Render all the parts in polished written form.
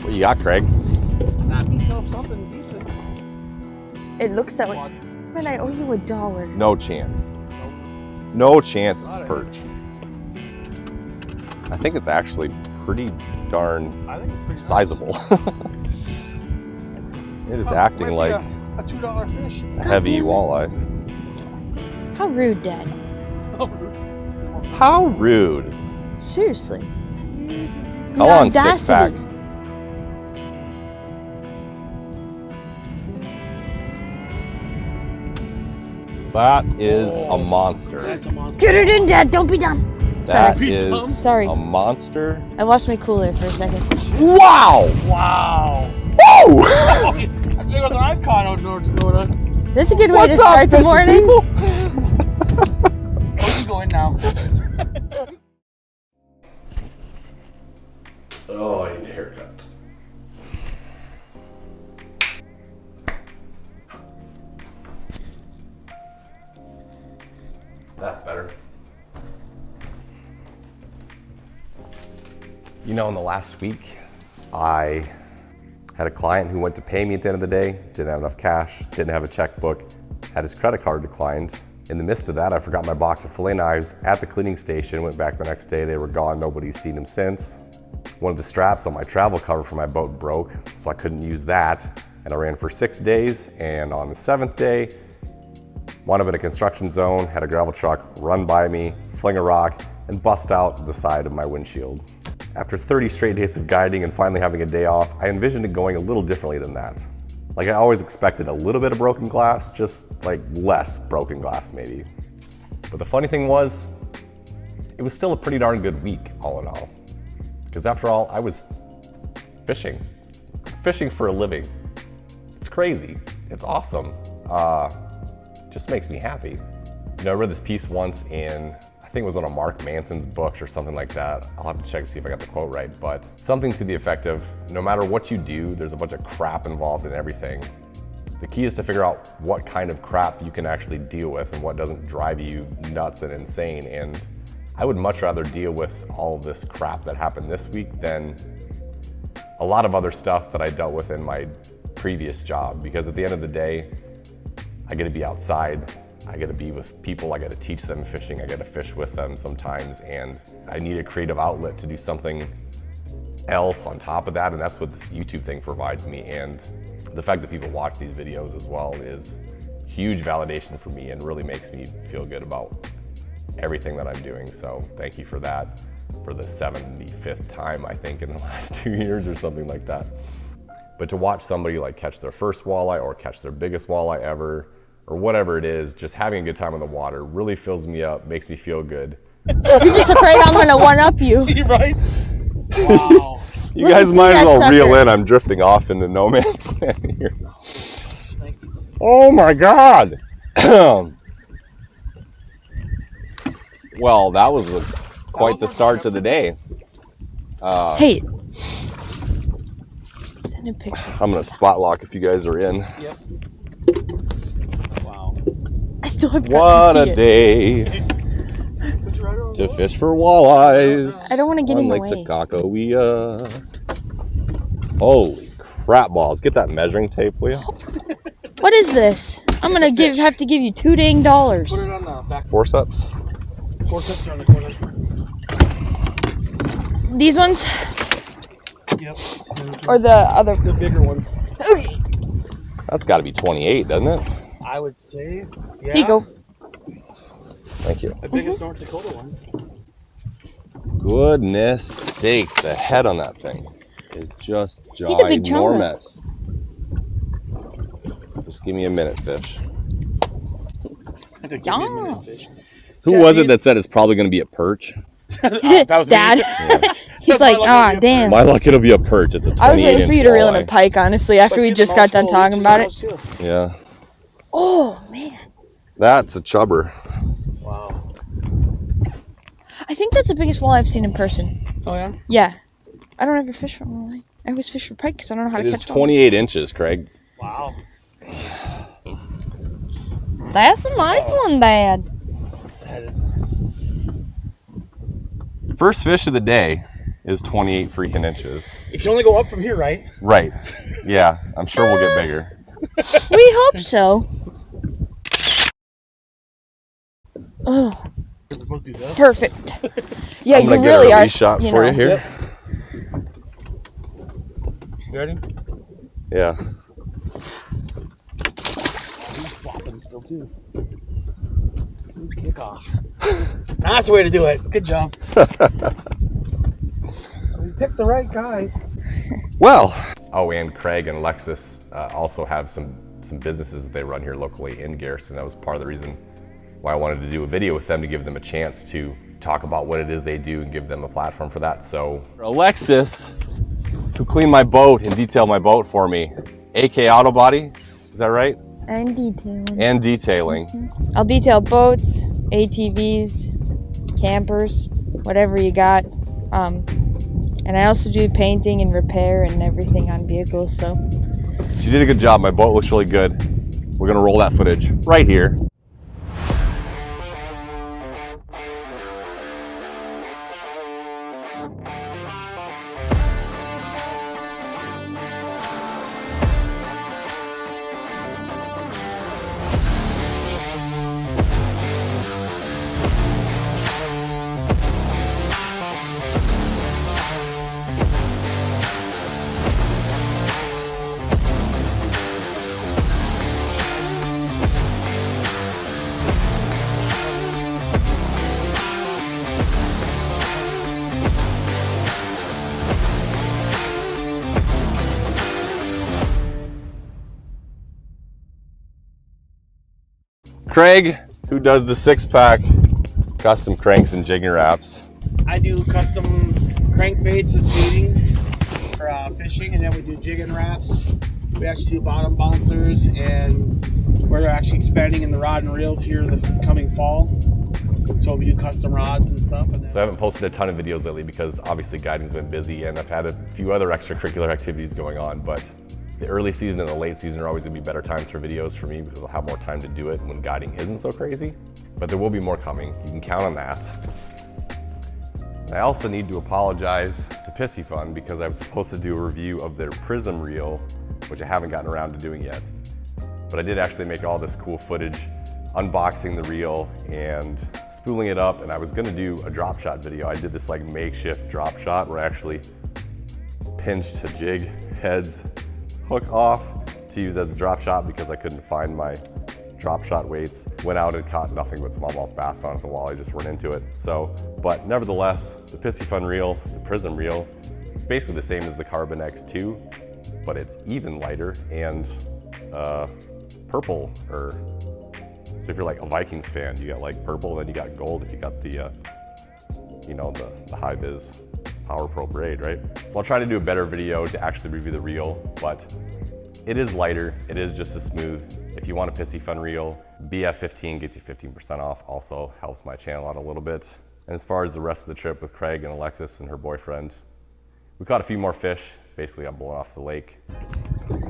What you got, Craig? Got myself something decent. It looks that way. But I owe you $1. No chance. No chance it's a perch. I think it's actually pretty darn sizable. It is acting like a $2 fish. a heavy walleye. How rude, Dad. How rude. Seriously. Call on six pack. That is a monster. That's a monster. Get it in, Dad. Don't be dumb. That Sorry. is Sorry. a monster. I lost my cooler for a second. Wow! Wow. Woo! That's big as an I've caught out in North Dakota. That's a good way What's to start up, the morning. people? Oh, you go in now. Oh, I need a haircut. That's better. You know, in the last week, I had a client who went to pay me at the end of the day, didn't have enough cash, didn't have a checkbook, had his credit card declined. In the midst of that, I forgot my box of fillet knives at the cleaning station, went back the next day, they were gone, nobody's seen them since. One of the straps on my travel cover for my boat broke, so I couldn't use that. And I ran for 6 days, and on the 7th day, wound up in a construction zone, had a gravel truck run by me, fling a rock, and bust out the side of my windshield. After 30 straight days of guiding and finally having a day off, I envisioned it going a little differently than that. Like I always expected a little bit of broken glass, just like less broken glass maybe. But the funny thing was, it was still a pretty darn good week all in all. Because after all, I was fishing for a living. It's crazy, it's awesome. Just makes me happy. You know, I read this piece once in, I think it was one of Mark Manson's books or something like that. I'll have to check to see if I got the quote right, but something to the effect of, no matter what you do, there's a bunch of crap involved in everything. The key is to figure out what kind of crap you can actually deal with and what doesn't drive you nuts and insane. And I would much rather deal with all of this crap that happened this week than a lot of other stuff that I dealt with in my previous job, because at the end of the day, I get to be outside, I get to be with people, I get to teach them fishing, I get to fish with them sometimes, and I need a creative outlet to do something else on top of that, and that's what this YouTube thing provides me. And the fact that people watch these videos as well is huge validation for me and really makes me feel good about everything that I'm doing. So thank you for that, for the 75th time, I think, in the last 2 years or something like that. But to watch somebody like catch their first walleye or catch their biggest walleye ever, or whatever it is, just having a good time on the water really fills me up, makes me feel good. You're just afraid I'm gonna one-up you. You're right? Wow. You guys might as well reel in, I'm drifting off into no man's land here. Thank you. Oh my God. Well, that was quite the start to the day. Hey. Send a picture. I'm gonna spot lock if you guys are in. Yep. Wow. I still have What a day to fish for walleyes. I don't want to get in the Lake way. Sakakawea. Holy crap balls. Get that measuring tape, will you? What is this? I'm gonna have to give you $2 dang. Put it on the back. Forceps? Forceps are on the corner. These ones? Yep. Or the other? The bigger one. Okay. That's got to be 28, doesn't it? I would say, yeah. Here you go. Thank you. The biggest North Dakota one. Goodness sakes, the head on that thing is just He's a big chunk. ginormous. Just give me a minute, fish. Yes. Who was it that said it's probably going to be a perch? That was Dad. Yeah. He's like, damn. My luck, it'll be a perch. It's a 28 I was waiting for you to reel in a walleye. pike, honestly, after we just got done talking about it. Yeah. Oh, man. That's a chubber. Wow. I think that's the biggest walleye I've seen in person. Oh, yeah? Yeah. I don't ever fish for walleye. I always fish for pike because I don't know how to It catch is 28 inches, Craig. Wow. That's a nice one, Dad. That is nice. First fish of the day is 28 freaking inches. It can only go up from here, right? Right. Yeah, I'm sure we'll get bigger. We hope so. Oh, We're supposed to do this. perfect. Yeah, I'm gonna you get really a are. release shot for you here. Yep. You ready? Yeah. He's flopping still too. Kick off. That's the way to do it. Good job. We picked the right guy. Well. Oh, and Craig and Alexis also have some businesses that they run here locally in Garrison. That was part of the reason why I wanted to do a video with them, to give them a chance to talk about what it is they do and give them a platform for that. So Alexis, who cleaned my boat and detailed my boat for me, AK Auto Body, is that right? And detailing. And detailing. I'll detail boats, ATVs, campers, whatever you got. And I also do painting and repair and everything on vehicles, so. She did a good job. My boat looks really good. We're gonna roll that footage right here. Craig, who does the 6-pack, custom cranks and jigging wraps. I do custom crankbaits and baiting for fishing, and then we do jig and wraps. We actually do bottom bouncers, and we're actually expanding in the rod and reels here this coming fall. So we do custom rods and stuff. And then So I haven't posted a ton of videos lately because obviously guiding's been busy and I've had a few other extracurricular activities going on, but the early season and the late season are always gonna be better times for videos for me because I'll have more time to do it when guiding isn't so crazy. But there will be more coming, you can count on that. And I also need to apologize to Pissy Fun because I was supposed to do a review of their Prism reel, which I haven't gotten around to doing yet. But I did actually make all this cool footage unboxing the reel and spooling it up, and I was gonna do a drop shot video. I did this like makeshift drop shot where I actually pinched to jig heads hook off to use as a drop shot because I couldn't find my drop shot weights. Went out and caught nothing but smallmouth bass on it. The walleye just weren't into it. So, but nevertheless, the Pissy Fun reel, the Prism reel, it's basically the same as the Carbon X2, but it's even lighter and purple. So if you're like a Vikings fan, you got like purple, then you got gold if you got the, you know, the high vis Power Pro braid, right? So I'll try to do a better video to actually review the reel, but it is lighter, it is just as smooth. If you want a Pissy Fun reel, BF15 gets you 15% off, also helps my channel out a little bit. And as far as the rest of the trip with Craig and Alexis and her boyfriend, we caught a few more fish. Basically got blown off the lake.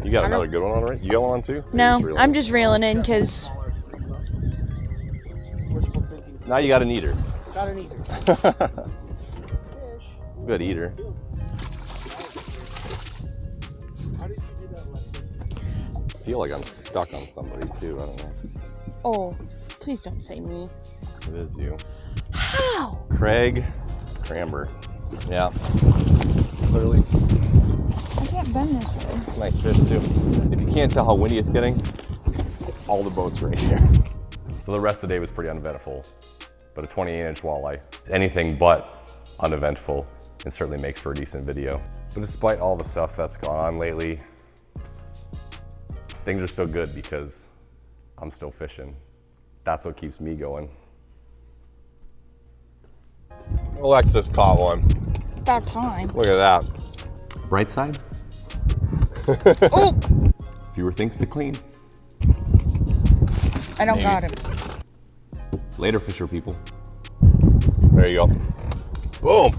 You got another good one on, right? You got one on too? No, I'm just reeling in because. Now you got an eater. got an eater. Good eater. How did you do that, Alexis? I feel like I'm stuck on somebody too, I don't know. Oh, please don't say me. It is you. How? Craig Cramber. Yeah. Clearly. I can't bend this way. It's a nice fish too. If you can't tell how windy it's getting, all the boats right here. So the rest of the day was pretty uneventful, but a 28-inch walleye. It's anything but uneventful and certainly makes for a decent video. But despite all the stuff that's gone on lately, things are still good because I'm still fishing. That's what keeps me going. Alexis caught one. About time. Look at that. Bright side? Oh! Fewer things to clean. I don't Maybe. got him. Later, fisher people. There you go. Boom.